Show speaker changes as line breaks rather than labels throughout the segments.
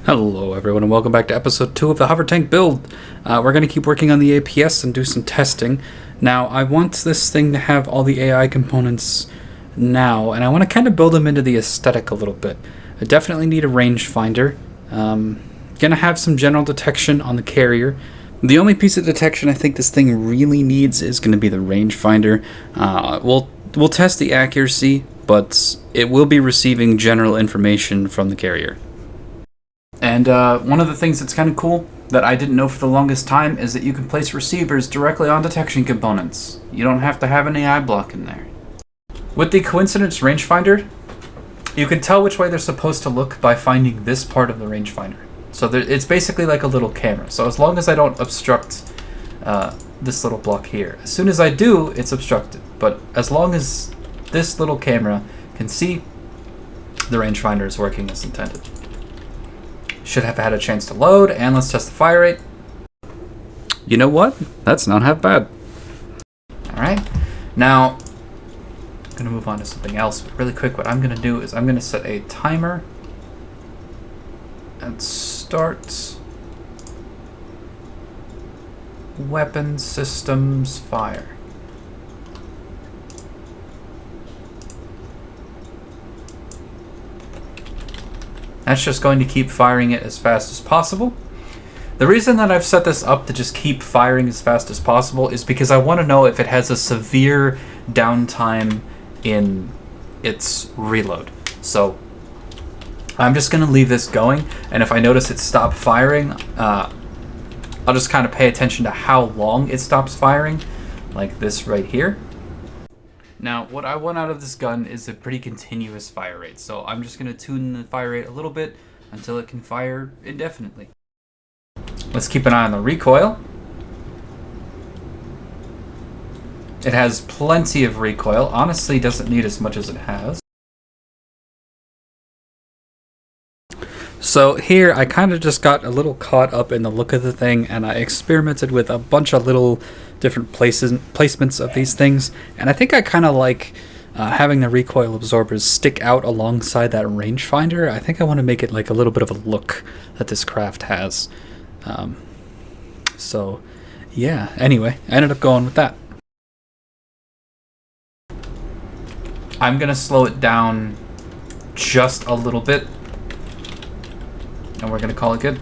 Hello everyone and welcome back to episode 2 of the hovertank build. We're going to keep working on the APS and do some testing. Now I want this thing to have all the AI components now, and I want to kind of build them into the aesthetic a little bit. I definitely need a rangefinder. Gonna have some general detection on the carrier. The only piece of detection I think this thing really needs is going to be the rangefinder. We'll test the accuracy, but it will be receiving general information from the carrier. And one of the things that's kind of cool that I didn't know for the longest time is that you can place receivers directly on detection components. You don't have to have an AI block in there. With the coincidence rangefinder, you can tell which way they're supposed to look by finding this part of the rangefinder. So it's basically like a little camera. So as long as I don't obstruct this little block here. As soon as I do, it's obstructed. But as long as this little camera can see, the rangefinder is working as intended. Should have had a chance to load, and let's test the fire rate. You know what? That's not half bad. Alright, now I'm going to move on to something else. But really quick, what I'm going to do is I'm going to set a timer and start weapon systems fire. That's just going to keep firing it as fast as possible. The reason that I've set this up to just keep firing as fast as possible is because I want to know if it has a severe downtime in its reload. So I'm just going to leave this going, and if I notice it stopped firing, I'll just kind of pay attention to how long it stops firing, like this right here. Now, what I want out of this gun is a pretty continuous fire rate, so I'm just going to tune the fire rate a little bit until it can fire indefinitely. Let's keep an eye on the recoil. It has plenty of recoil. Honestly, doesn't need as much as it has. So here, I kind of just got a little caught up in the look of the thing, and I experimented with a bunch of little different placements of these things, and I think I kind of like having the recoil absorbers stick out alongside that rangefinder. I think I want to make it like a little bit of a look that this craft has. So yeah, anyway, I ended up going with that. I'm gonna slow it down just a little bit, and we're gonna call it good.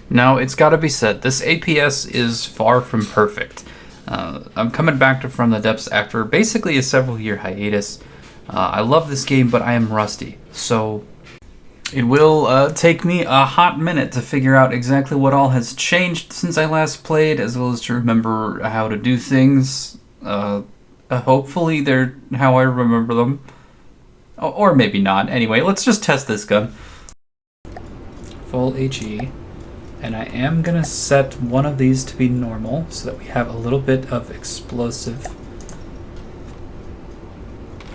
Now, it's got to be said, this APS is far from perfect. I'm coming back from the depths after basically a several-year hiatus. I love this game, but I am rusty, so it will take me a hot minute to figure out exactly what all has changed since I last played, as well as to remember how to do things. Hopefully they're how I remember them. Or maybe not. Anyway, let's just test this gun. Full HE. And I am going to set one of these to be normal so that we have a little bit of explosive.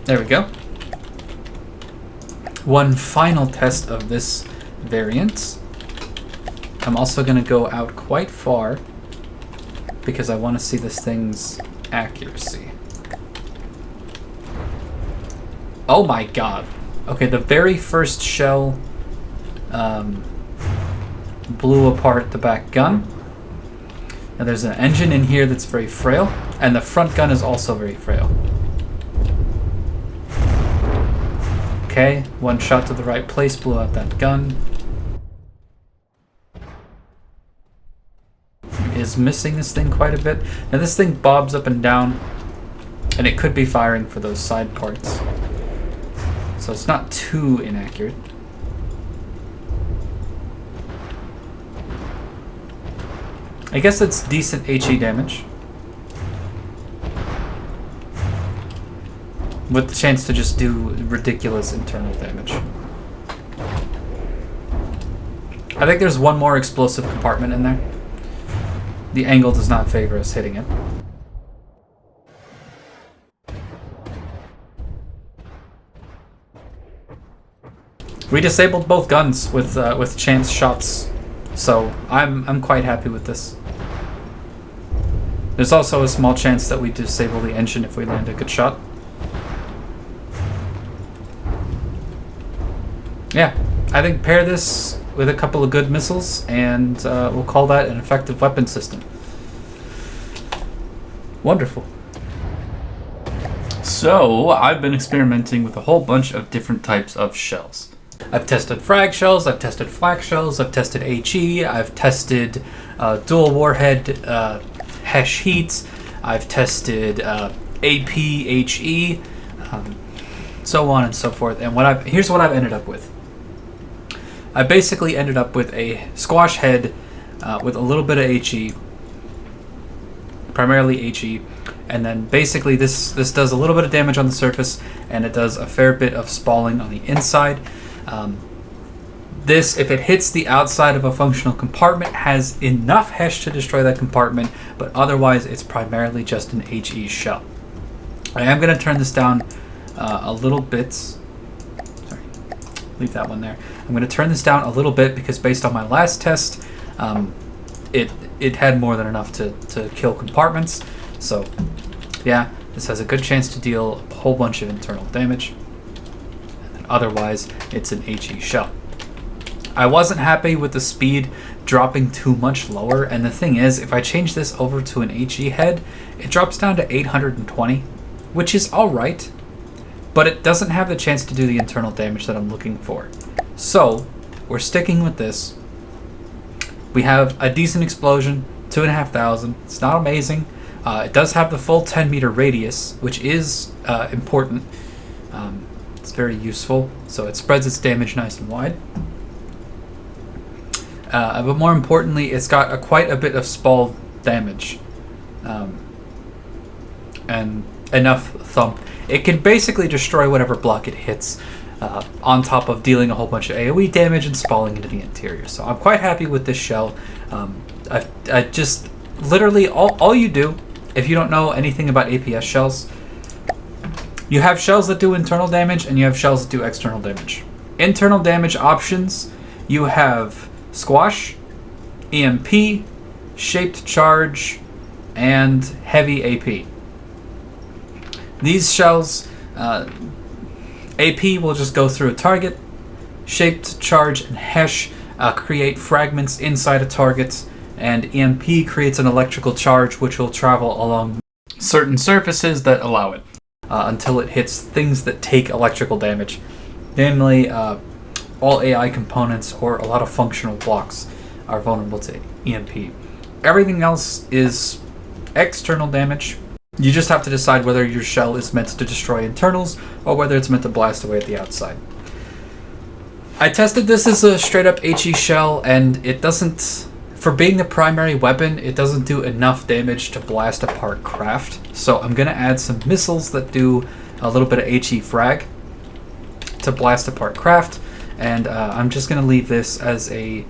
There we go. One final test of this variant. I'm also going to go out quite far because I want to see this thing's accuracy. Oh my god. Okay, the very first shell blew apart the back gun. Now there's an engine in here that's very frail, and the front gun is also very frail. Okay, one shot to the right place blew out that gun. Is missing this thing quite a bit. Now this thing bobs up and down, and it could be firing for those side parts. So it's not too inaccurate. I guess that's decent HE damage, with the chance to just do ridiculous internal damage. I think there's one more explosive compartment in there. The angle does not favor us hitting it. We disabled both guns with chance shots, so I'm quite happy with this. There's also a small chance that we disable the engine if we land a good shot. Yeah, I think pair this with a couple of good missiles, and we'll call that an effective weapon system. Wonderful. So, I've been experimenting with a whole bunch of different types of shells. I've tested frag shells, I've tested flak shells, I've tested HE, I've tested dual warhead HESH heat, I've tested APHE, so on and so forth. And here's what I've ended up with. I basically ended up with a squash head with a little bit of HE, primarily HE, and then basically this does a little bit of damage on the surface, and it does a fair bit of spalling on the inside. This, if it hits the outside of a functional compartment, has enough HESH to destroy that compartment, but otherwise it's primarily just an HE shell. I am going to turn this down a little bit. Sorry, leave that one there. I'm going to turn this down a little bit because based on my last test, it had more than enough to kill compartments. So yeah, this has a good chance to deal a whole bunch of internal damage. And otherwise, it's an HE shell. I wasn't happy with the speed dropping too much lower, and the thing is, if I change this over to an HE head, it drops down to 820, which is alright, but it doesn't have the chance to do the internal damage that I'm looking for. So, we're sticking with this. We have a decent explosion, 2,500. It's not amazing. It does have the full 10-meter radius, which is important. It's very useful, so it spreads its damage nice and wide. But more importantly, it's got quite a bit of spall damage, and enough thump. It can basically destroy whatever block it hits, on top of dealing a whole bunch of AoE damage and spalling into the interior. So I'm quite happy with this shell. I just literally all you do, if you don't know anything about APS shells, you have shells that do internal damage and you have shells that do external damage. Internal damage options, you have squash, EMP, shaped charge, and heavy AP. These shells, AP will just go through a target. Shaped charge and HESH create fragments inside a target, and EMP creates an electrical charge which will travel along certain surfaces that allow it until it hits things that take electrical damage, namely all AI components or a lot of functional blocks are vulnerable to EMP. Everything else is external damage. You just have to decide whether your shell is meant to destroy internals or whether it's meant to blast away at the outside. I tested this as a straight up HE shell, and it doesn't, for being the primary weapon, it doesn't do enough damage to blast apart craft. So I'm going to add some missiles that do a little bit of HE frag to blast apart craft. And I'm just going to leave this as a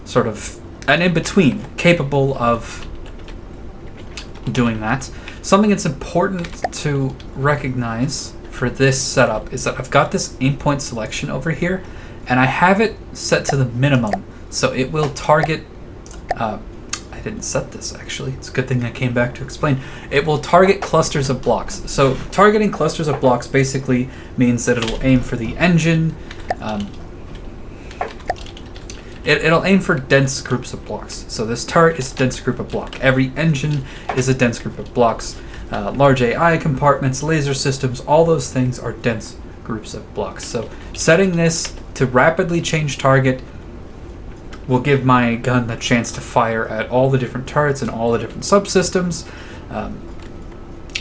sort of an in-between, capable of doing that. Something that's important to recognize for this setup is that I've got this aim point selection over here, and I have it set to the minimum. So it will target... I didn't set this, actually. It's a good thing I came back to explain. It will target clusters of blocks. So targeting clusters of blocks basically means that it'll aim for the engine... It'll aim for dense groups of blocks. So this turret is a dense group of blocks. Every engine is a dense group of blocks. Large AI compartments, laser systems, all those things are dense groups of blocks. So setting this to rapidly change target will give my gun the chance to fire at all the different turrets and all the different subsystems. And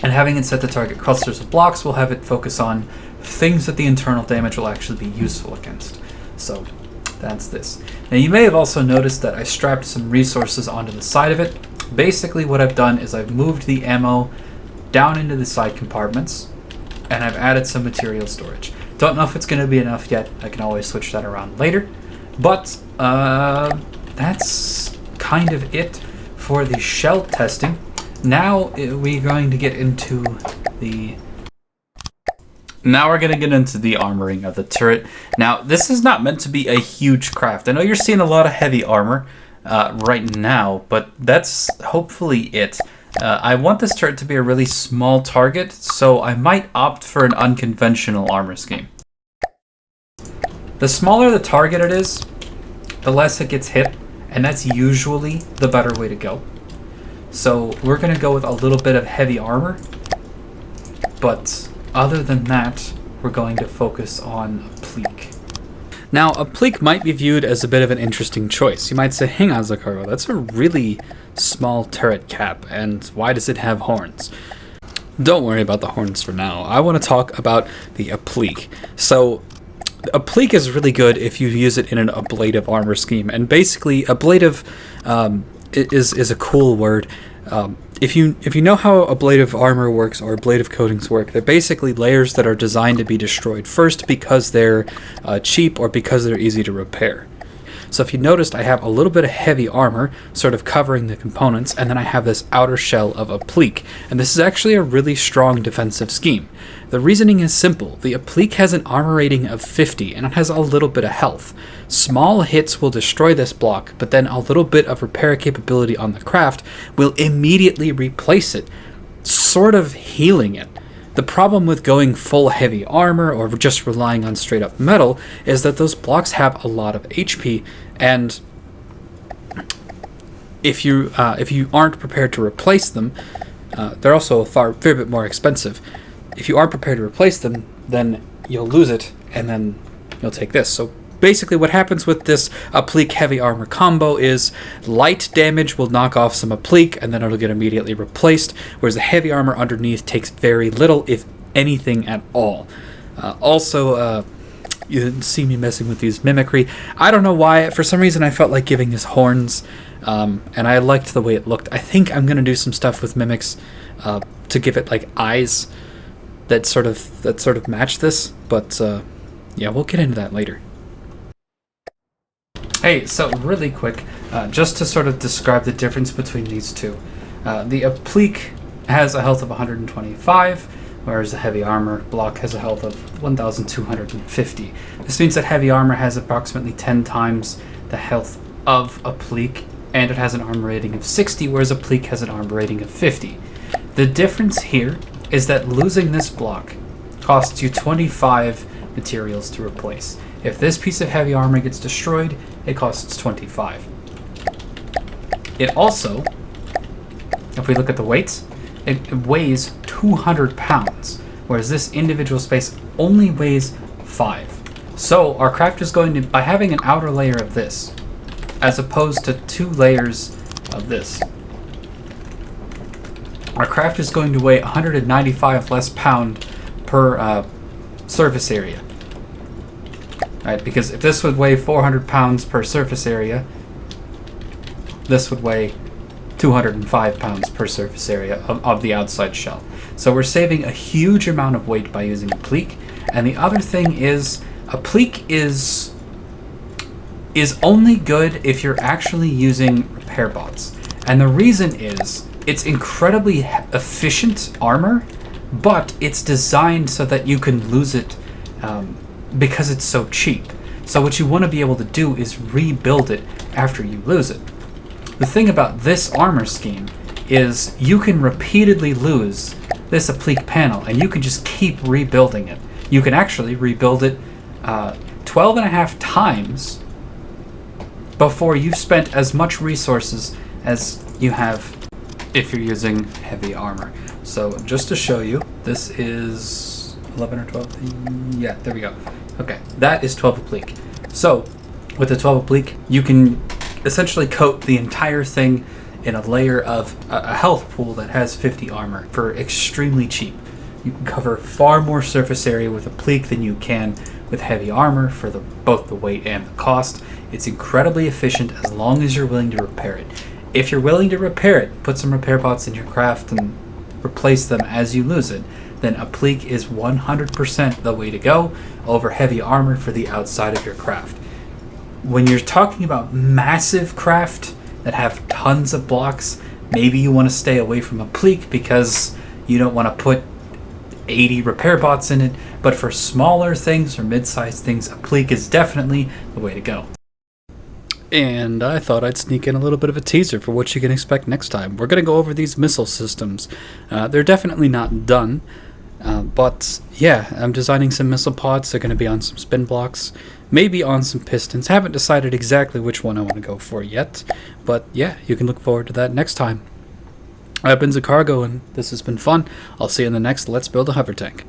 having it set to target clusters of blocks will have it focus on things that the internal damage will actually be useful against. So that's this. Now you may have also noticed that I strapped some resources onto the side of it. Basically what I've done is I've moved the ammo down into the side compartments, and I've added some material storage. Don't know if it's going to be enough yet. I can always switch that around later. But that's kind of it for the shell testing. Now we're going to get into the... Now we're going to get into the armoring of the turret. Now, this is not meant to be a huge craft. I know you're seeing a lot of heavy armor right now, but that's hopefully it. I want this turret to be a really small target, so I might opt for an unconventional armor scheme. The smaller the target it is, the less it gets hit, and that's usually the better way to go. So we're going to go with a little bit of heavy armor, but other than that, we're going to focus on applique. Now, applique might be viewed as a bit of an interesting choice. You might say, hang on, Zakaro, that's a really small turret cap, and why does it have horns? Don't worry about the horns for now. I want to talk about the applique. So, applique is really good if you use it in an ablative armor scheme, and basically, ablative is a cool word. If you know how ablative armor works or ablative coatings work, they're basically layers that are designed to be destroyed first because they're cheap or because they're easy to repair. So if you noticed, I have a little bit of heavy armor sort of covering the components, and then I have this outer shell of applique, and this is actually a really strong defensive scheme. The reasoning is simple. The applique has an armor rating of 50, and it has a little bit of health. Small hits will destroy this block, but then a little bit of repair capability on the craft will immediately replace it, sort of healing it. The problem with going full heavy armor or just relying on straight up metal is that those blocks have a lot of HP, and if you aren't prepared to replace them, they're also a fair bit more expensive. If you aren't prepared to replace them, then you'll lose it, and then you'll take this. So basically what happens with this applique heavy armor combo is light damage will knock off some applique, and then it'll get immediately replaced, whereas the heavy armor underneath takes very little, if anything at all. You didn't see me messing with these mimicry. I don't know why. For some reason I felt like giving this horns, and I liked the way it looked. I think I'm going to do some stuff with mimics to give it like eyes that sort of match this, but yeah, we'll get into that later. Hey, so really quick, just to sort of describe the difference between these two. The applique has a health of 125, whereas the heavy armor block has a health of 1,250. This means that heavy armor has approximately 10 times the health of applique, and it has an armor rating of 60, whereas applique has an armor rating of 50. The difference here is that losing this block costs you 25 materials to replace. If this piece of heavy armor gets destroyed, it costs 25. It also, if we look at the weights, it weighs 200 pounds, whereas this individual space only weighs 5. So our craft is going to, by having an outer layer of this, as opposed to 2 layers of this, our craft is going to weigh 195 less pound per surface area. Right, because if this would weigh 400 pounds per surface area, this would weigh 205 pounds per surface area of the outside shell. So we're saving a huge amount of weight by using applique. And the other thing is, applique is only good if you're actually using repair bots. And the reason is, it's incredibly efficient armor, but it's designed so that you can lose it because it's so cheap. So what you want to be able to do is rebuild it after you lose it. The thing about this armor scheme is you can repeatedly lose this applique panel, and you can just keep rebuilding it. You can actually rebuild it 12 and a half times before you've spent as much resources as you have if you're using heavy armor. So just to show you, this is 11 or 12. Yeah, there we go. Okay, that is 12 applique. So with the 12 applique, you can essentially coat the entire thing in a layer of a health pool that has 50 armor for extremely cheap. You can cover far more surface area with applique than you can with heavy armor for both the weight and the cost. It's incredibly efficient as long as you're willing to repair it. If you're willing to repair it, put some repair bots in your craft and replace them as you lose it, then applique is 100% the way to go over heavy armor for the outside of your craft. When you're talking about massive craft that have tons of blocks, maybe you want to stay away from applique because you don't want to put 80 repair bots in it, but for smaller things or mid-sized things, applique is definitely the way to go. And I thought I'd sneak in a little bit of a teaser for what you can expect next time. We're going to go over these missile systems. They're definitely not done, but yeah, I'm designing some missile pods. They're going to be on some spin blocks. maybe on some pistons. Haven't decided exactly which one I want to go for yet, but yeah, you can look forward to that next time. I've been Zacargo, and this has been fun. I'll see you in the next Let's Build a Hover Tank.